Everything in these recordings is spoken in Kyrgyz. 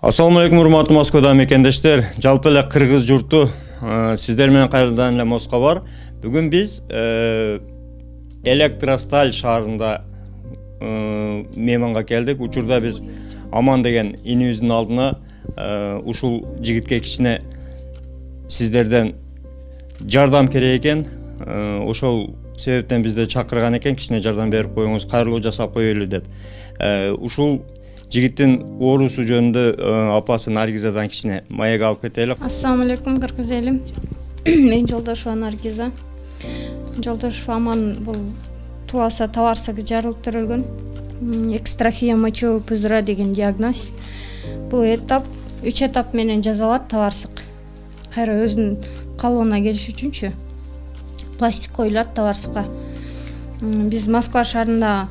Assalamu алейкум, урматтуу Москвада мекендештер. Жалпы эле кыргыз журту сиздер менен кайрадан эле Москва бар. Бүгүн биз Электросталь шаарында мейманга келдик. Учурда биз Аман деген инибиздин алдына ушул жигитке кичине сиздерден жардам керек экен. Ошол себептен бизди чакырган экен, кичине жардам берип коюңуз, кайрылуу жасап коелу деп. Ушул жигиттин оорусу жөнүндө апасы Наргизадан кичине маек алып кетели. Ассаламу алейкум, кыргыз элим. Мен Жолдошова Наргиза. Жолдошов Аман бул туаса таварсыгы жарылып төрөлгөн. Экстрофия мочевого пузыря деген диагноз. Бул этап 3 этап менен жазалат таварсык. Кайра өзүнүн калыбына келиш үчүнчү пластик коюлат таварсыкка. Биз Москва шаарында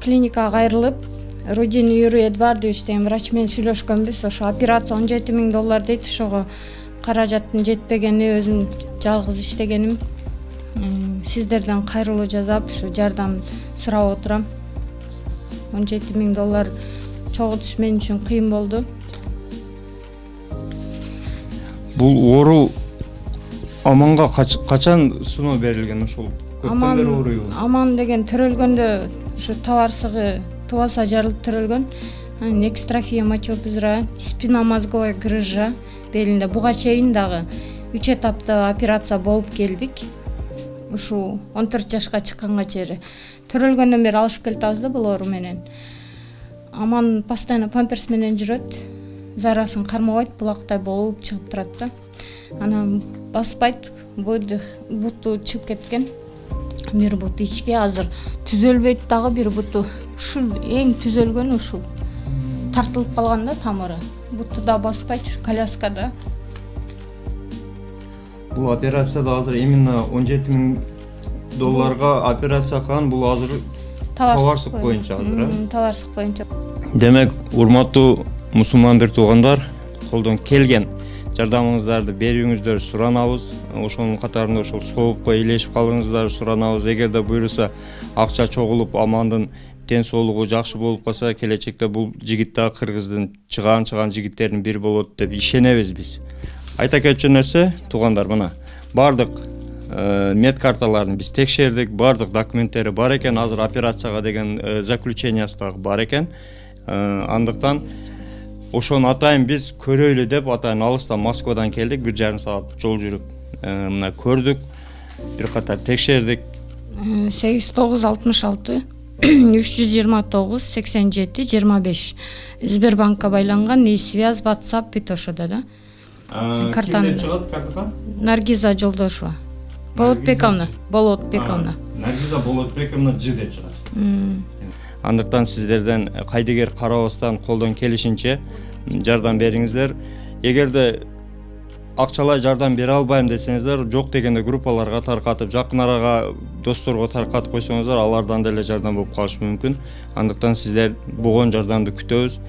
клиникага кайрылып, Рудин Юрий Эдвардович деген врач менен сүйлөшкөнбүз. Ошо операция $17,000 дейт. Ошого каражаттын жетпегени, өзүм жалгыз иштегеним. Сиздерден кайрылуу жасап, ушу жардам сурап отурам. $17,000 чогултуш мен үчүн кыйын болду. Бул оору Аманга качан суноо берилген? Ошол көптөн бери ооруйбу? Аман деген төрөлгөндө ушу таварсыгы туаса жарылып төрөлгөн. Экстрофия мочевого пузыря, спинномозговая грыжа белинде. Буга чейин дагы 3 этапта операция болуп келдик. Ушу 14 жашка чыкканга чейин төрөлгөндөн бери алышып келатабыз да бул оору менен. Аман постоянно памперс менен жүрөт. Зарасын кармабайт, булактай болуп чыгып турат да. Анан баспайт, буту чыгып кеткен. Бир буту ичке азыр түзөлбөйт дагы, бир буту ушул эң түзөлгөн ушул. Тартылып калган да тамыры. Буту да баспайт, коляскада. Бул операцияда азыр именно $17,000 операция кылган. Бул азыр таварсык боюнча азыр, Таварсык боюнча. Демек, урматтуу мусулман бир туугандар, колдон келген жардамыңыздарды берүүңүздөрдү суранабыз. Ошонун катарында ошол соопко илешип калыңыздарды суранабыз. Эгерде буюрса акча чогулуп, Амандын ден соолугу жакшы болуп калса, келечекте бул жигит да кыргыздын чыган жигиттердин бири болот деп ишенебиз биз. Айта кетчү нерсе, туугандар, мына бардык мед карталарын биз текшердик, бардык документтери бар экен, азыр операцияга деген заключениясы дагы бар экен. Андыктан ошону атайын биз көрөйлү деп атайын алыстан Москвадан келдик, 1,5 саат жол жүрүп мына көрдүк, бир катар текшердик. 8966 329 87 25 Сбербанкка байланган, связь, WhatsApp бит ошодо да. Картаны чыгат картага? Наргиза Жолдошова. Болотбековна. Наргиза Болотбековна Ж деп чыгат. Андыктан сиздерден кайдыгер карабастан колдон келишинче жардам бериңиздер. Эгерде акчалай жардам бере албайм десеңиздер, жок дегенде группаларга таркатып, жакын арага досторго таркатып койсоңуздар, алардан деле жардам болуп калышы мүмкүн. Андыктан сиздер болгон жардамды күтөбүз.